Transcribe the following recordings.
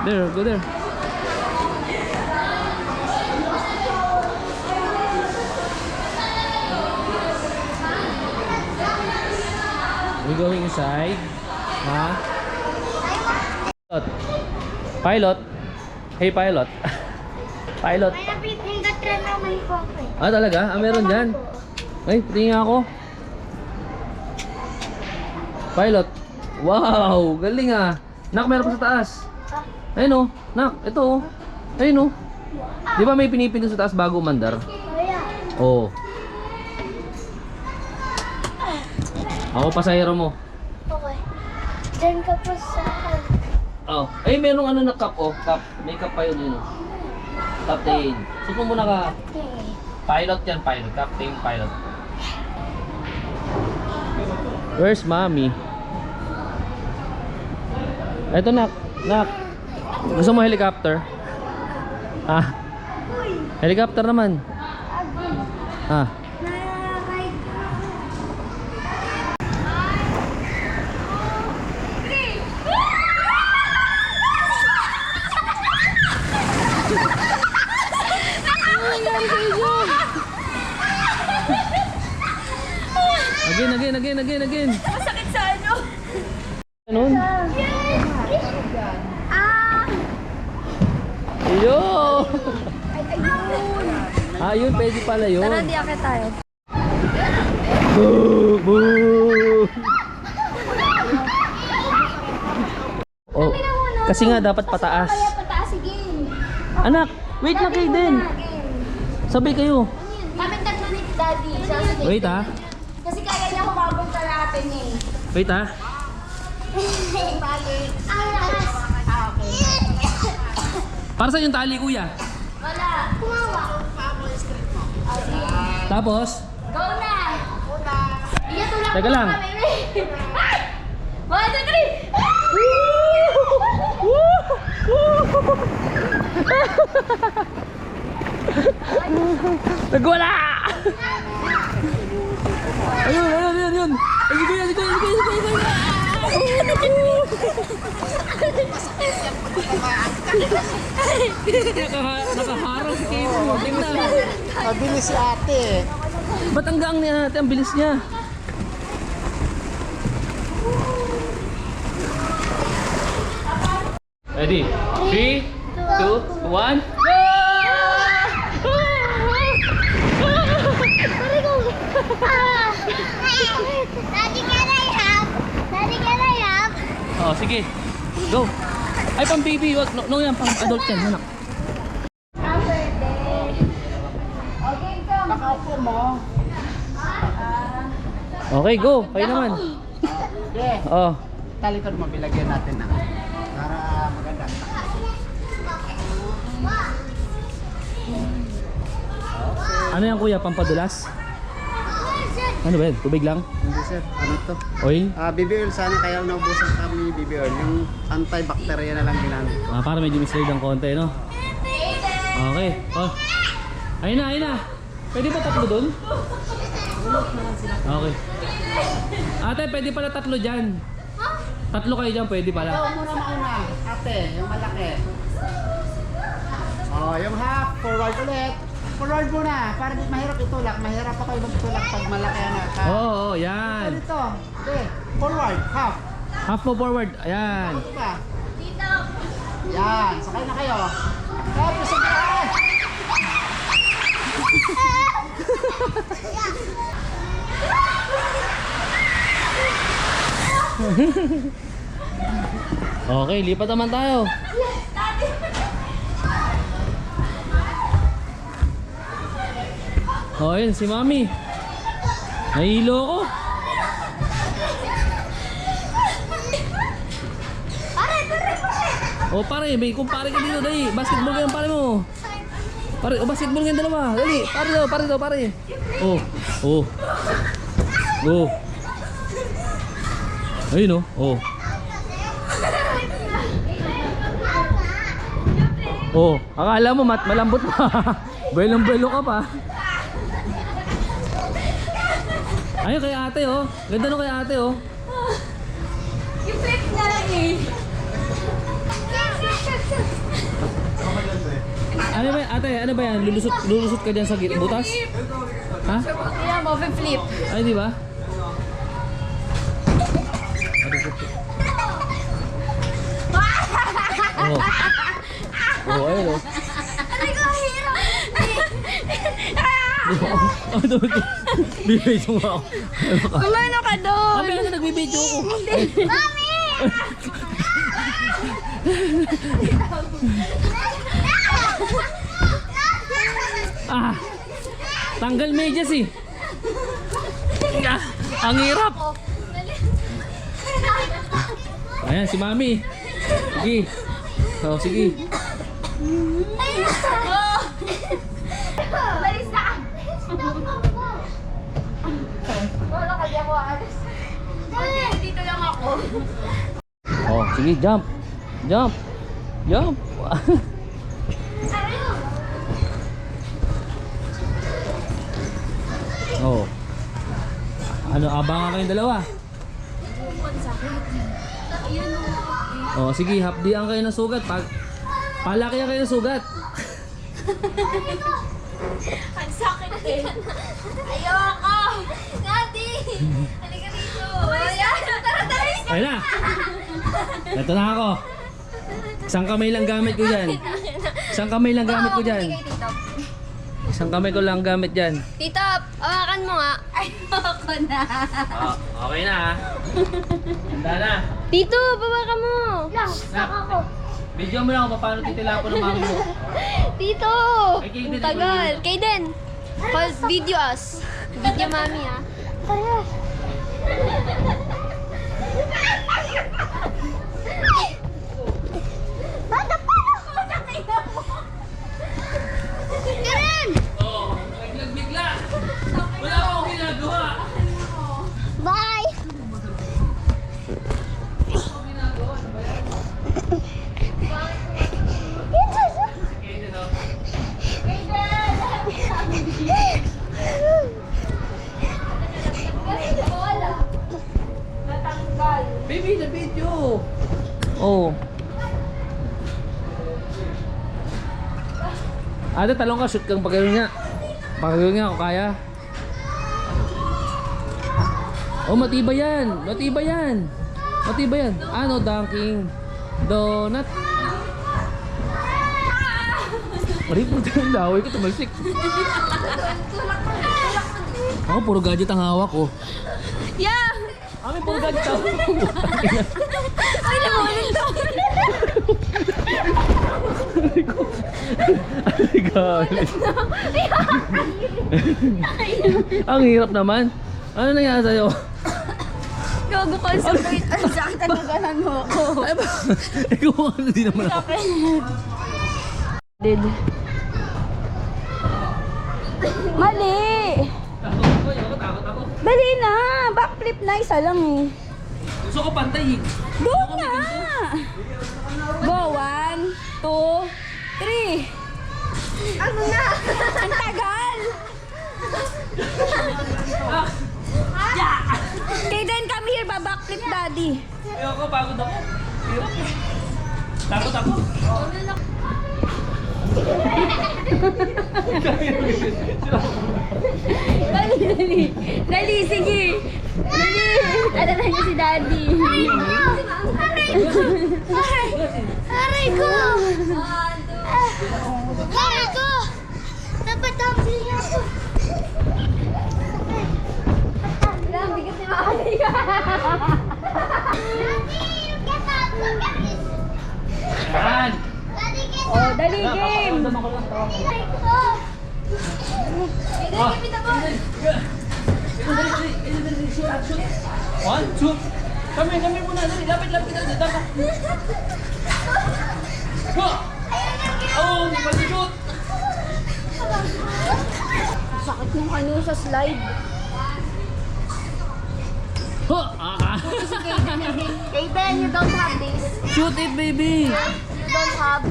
There, go there. We going inside? Ha? Pilot? Hey pilot. Pilot. May napipindat rin naman ko ako eh. Ah talaga? Ah meron dyan. Ay, tingin ako. Pilot. Wow, galing ah. Nak, meron pa sa taas. Ayun oh, nak, ito oh. Ayun oh. Di ba may pinipindot sa taas bago umandar? Oo. Ako pasahero mo. Okay. Diyan ka po sa... Oh, ay merong ano na cup oh, cup. May cup pa yun oh. Captain. Suko muna ka. Pilot yan, pilot. Captain, pilot. Where's mommy? Eto nak, nak. Gusto mo helicopter? Ah. Helicopter naman. Ah. Again. Masakit sa ano? Ganun. Yo! Ah, yun, pwede pala yun. Tara, di akit tayo. Boo! Boo! Oh, kasi nga dapat pataas. Kaya pataas, sige. Anak, wait lang kayo din. Sabay kayo. Kami tatlo ni Daddy. Wait ah. Kasi kaya niya kumabong sa natin eh. Wait ah. Balik. Ang lakas. Ah, okay. Para sa yung tali, kuya. Wala. Kumawa. Tapos, Go na. Iya tulak. Teka lang. 1, 2, 3. nagwala! Ayun. Ay, sige. Nakaharang si Kimo. Tingnan. Mabilis si ate. Ba't ang gaang niya natin? Ang bilis niya. Ready? 3, 2, 1. Daddy, can I have? Daddy, can I have? Oh, sige. Go. Ay, pang baby. Wag. No, yan. Pang adult yan. Anak. Happy birthday. Okay, come. Nakaupo mo. Okay, go. Kayo naman. Okay. Oh. Talikod mo, bilagyan natin na. Para maganda. Ano yan, kuya? Pampadulas? Ano ba yan? Tubig lang? Hindi sir, ano to? Oil? BB oil sana, kaya naubusan kami BB oil. Yung antibacteria na lang ginamit. Ah, para medyo mislide ng konti, no? Okay. Oh. Ayun na. Pwede ba tatlo dun? Okay. Ate, pwede pala tatlo dyan. Tatlo kayo dyan, pwede pala. Ito muna mauna, ate, yung malaki. Oh, yung half, forward ulit. Forward muna, para di mahirap itulak. Mahirap pa kayo magtulak pag malaki na ka. Oo, yan. Dito. Okay, forward, half. Half mo forward. Ayan. Ito pa. Dito. Yan, sakay na kayo. Tapos sige. Okay, lipat naman tayo. Oh, yun, si Mami. Nahilo ko. Oh, pare, may kumpare ka dito, dali. Basketball ka ng pare mo. Pare, basketball ka yung dalawa. Dali, pare daw, pare. Oh. Oh. Ayun oh. Oh, akala mo malambot pa. Belong-belo ka pa. Ayun kay ate oh. Ganda no kay ate oh. Yung flip na lang eh. Ano ba, ate, ano ba yan? Lulusot ka dyan sa butas? Ha? Yeah, mo flip. Ay, di ba? Oh. Oh, ayun oh. Aray ko, hero. Oh, dami ko. Bibidyo mo ako. Kumano ka doon? Kami na nagbibidyo ako. Mami! Ah! Tanggal medyas eh. Ah, ang hirap. Ayan, si Mami. Sige. Oh, sige. Balis na! Wala ka dyan ko alas. Dito lang ako. Oh, sige, jump. Jump. Jump. Oh. Ano, abangan kayong dalawa. Oh, sige, hapdian kayo ng sugat. Palaki kayo ng sugat. Ang sakit eh. Ayoko! Daddy! Halika dito! Ayan! Tara, tara! Ayun na. Ito na ako. Isang kamay lang gamit ko dyan. Isang kamay lang gamit ko dyan. Isang kamay ko lang gamit dyan. Tito, awakan mo nga. Ayoko na. Oh, okay na ha. Handa na. Tito, bawakan mo. Nak, video mo lang kung paano titilapo ng mami mo. Tito! Ay, Kaden, Ang tagal. Kaden! Call video us. Video mami ah. Bata pa ako! Karen! Oo, naglag bigla. Wala akong ginagawa. Bye! Baby, na video. Oh. Ate, talong ka, shoot kang pagkaroon nga. Pagkaroon nga, kung kaya. Oh, matibay yan. Matibay yan. Matibay yan. Ano, dunking donut. Mali po yung laway ko, tumalsik. Oh, puro gadget ang hawak ko. Yeah! Amin, puro gadget ang hawak ko. Ay, nakulit to! Ay, galit. Ang hirap naman. Ano nangyari sa'yo? Gago ko sa sakit. Ang sakit ang nagalan mo ako. Ay ba? Ikaw ano din naman ako. Did. Mali! Takot ako. Dali na! Backflip na, isa lang eh. Gusto ko pantay eh. Go na! Go, 1, 2, 3. Ano na? Ang tagal! Kaden, come here, backflip daddy. Ayoko, pagod ako. Hirap eh. Takot ako. Dali, dali. Dali, sige. Dali. Ano na niyo si daddy? Aray ko! Aray ko! Napatampi ako. Ang bigat ni Mami. Yan. Oh, dali game. One, two. Kami muna. Dali, lapit. Dapat. Oh, hindi pa shoot. Sakit yung ano sa slide. Kaden, you don't have this. Shoot it, baby. You don't have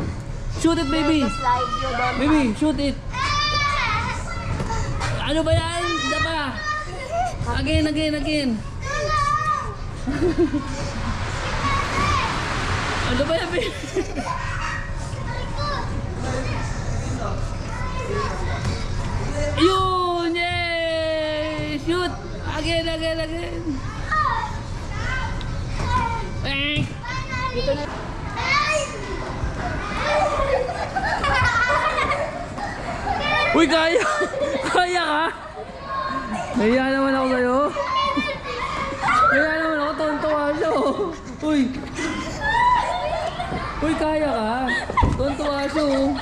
Shoot it, baby. the slide. You don't Baby, shoot it. Ano ba yan? Isa pa. Again. Ano ba yan, baby? Yun! Yay! Shoot! Again! Eh! Uy, kaya! Kaya ka? Nahiya naman ako sa'yo. Nahiya naman ako, tuwan-tuwa siya oh. Uy! Uy, kaya ka? Tuwan-tuwa siya oh.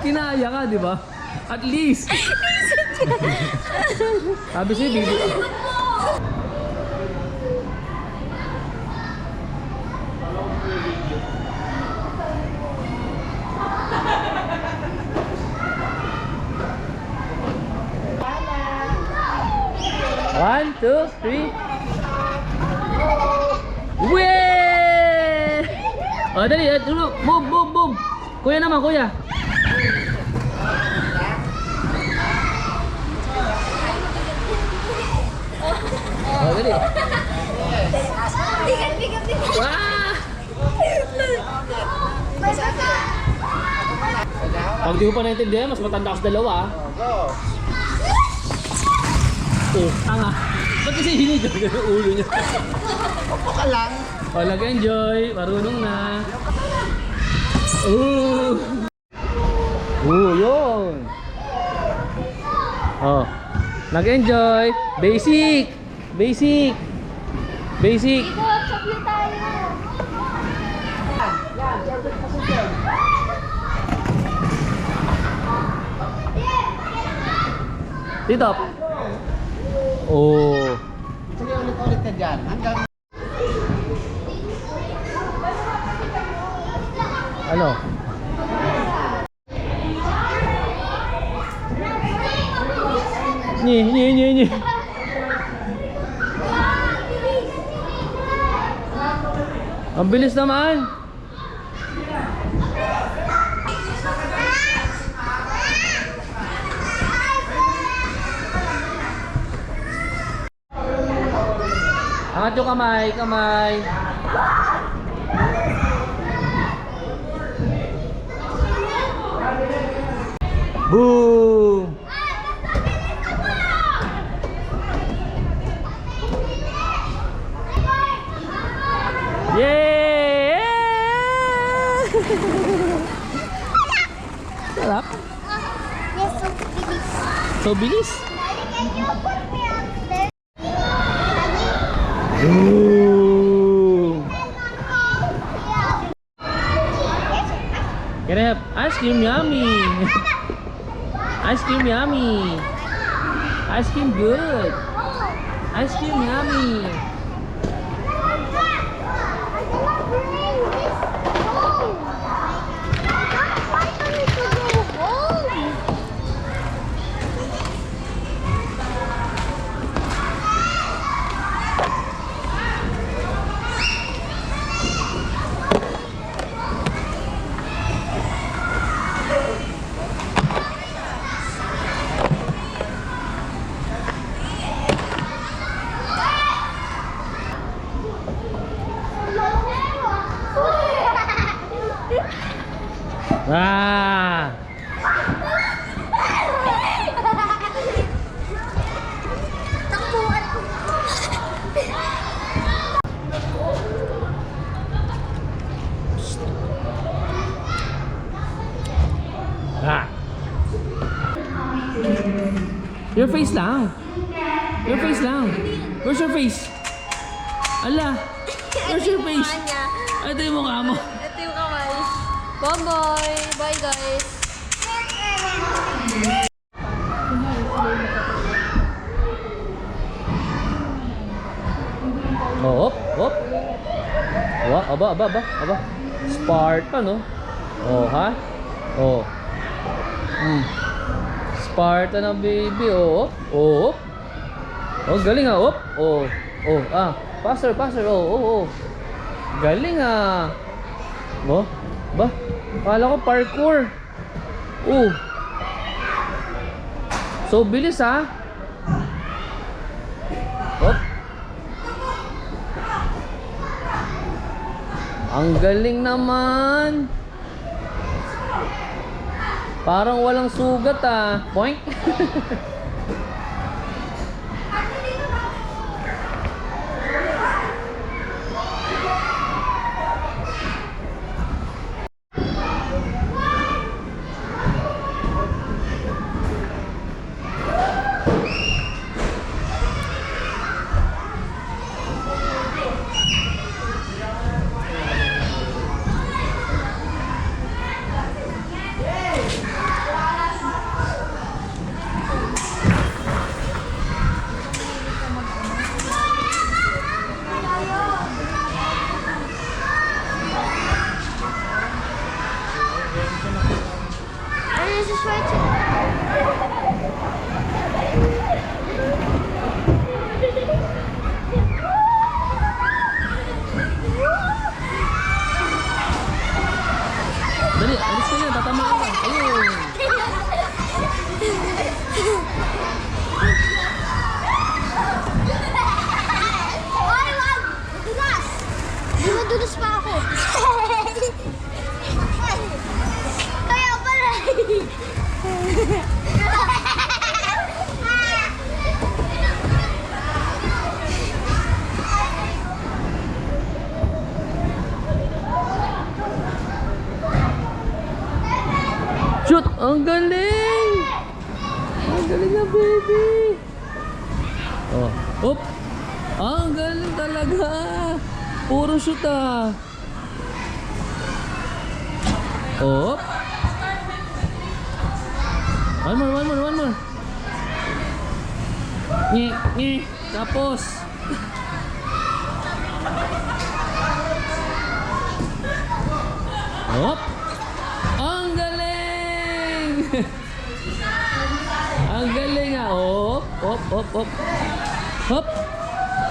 Kinaya ka, di ba? At least! Sabi siya, baby. One, two, three. Wee! Oh, dali, dulu. Boom. Kuya naman, kuya. Oh, dali. Bigat. Wah! Pag di ko pa naintindihan, mas matanda ako sa dalawa ah. Go! Oh, tanga. Ba't kasi hinigal yung ulo niya? Opo ka lang. Oh, nag-enjoy. Marunong na. Oh! Yun! Oh, nag-enjoy. Basic! Dito, sabay tayo. Dito. Oh. Sige, ulit ka dyan. Hanggang... Ano? Nye. Ang bilis naman. Angat yung kamay. Boom! Yay! Sarap. Yes, so bilis. So bilis. Can you put me up there? Ooh. Can I have ice cream? Yummy. Ice cream yummy. Ice cream good. Ice cream yummy. Ah! Takbuhan ko. Ah! Your face lang. Your face lang. Where's your face? Ala! Where's your face? Ito yung mukha mo. Ito yung kamay. Bye-bye. Bye, guys. Oh, hop. Aba. Spartan, no? Oh, ha? Oh. Spartan na baby, oh. Oh. Oh, galing ah, oh. Oh. Passer. Oh. Galing ah. Oh. Ba? Kala ko parkour. Oh. So bilis ah. Oh. Ang galing naman. Parang walang sugat ah. Poink. Ano yung switch? Dali, alis ka na. Tatama ka. Ayun. Ay, wag! Dulas! Di ba dulas pa ako? Kaya pala. Shoot! Ang galing! Ang galing na, baby! Oh. Oop! Ang galing talaga! Puro shoot ah! Oop! One more! Nye! Tapos! Oop! Ang galing! Ang galing ah! Oop! Hop!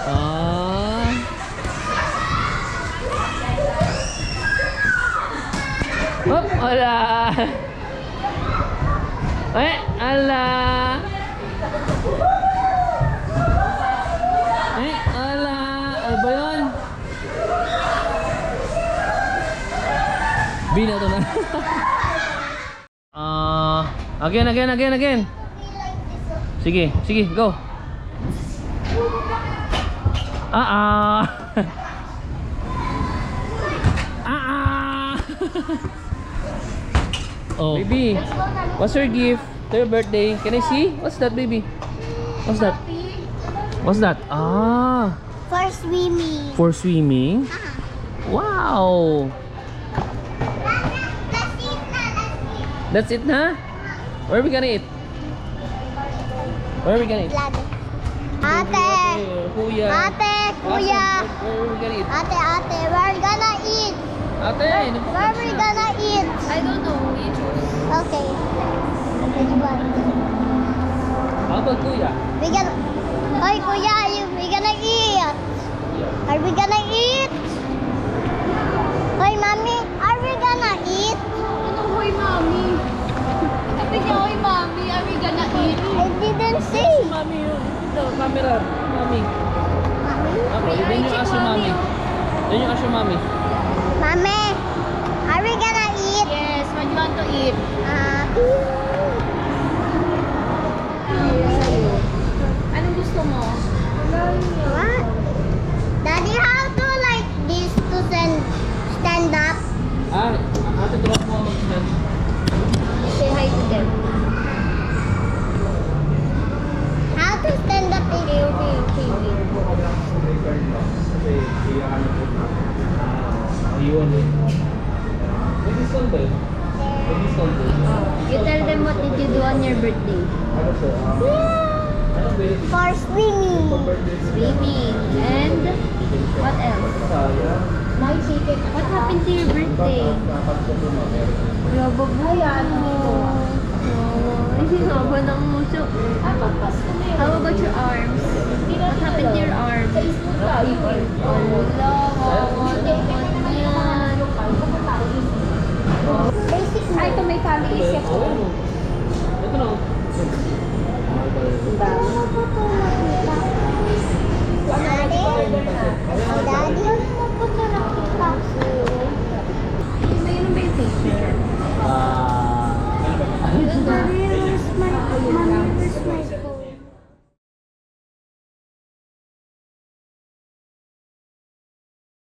Ah! Hop! Ala! Ala! Ala! Ano ba yun? Bina to na. Again. Sige, go. Oh, baby, what's your gift to your birthday? Can I see? What's that, baby? What's that? Ah, For swimming. for swimming. Wow. That's it na? Where are we gonna eat? Ate! Kuya. Ate! Kuya! Where are we gonna eat? Ate! We're gonna eat! Ate, Where are we gonna eat? I don't know. You choose. Okay. Which one? How about kuya? We gonna... Hoy, kuya! We gonna eat! Are we gonna eat? Hoy, mommy! Are we gonna eat? Ano, hoy, mommy? Sabi niya, hoy, mommy, are we gonna eat? I didn't say! Mami, the camera. Mami. Ako, May yun yung check, aso mami. Yun yung aso mami. Mommy! Are we gonna eat? Yes, what do you want to eat? Anong gusto mo? What? Daddy, how to like this to stand up? Ate, drop mo ang mag-stand. Say hi to them. How to stand up in Ayun eh. Maybe Sunday. You tell them what did you do on your birthday? For swimming. Swimming. And what else? My ticket. What happened to your birthday? Wala ba buhay mo? Hindi nga ba ng muso? How about your arms? What happened to your arms?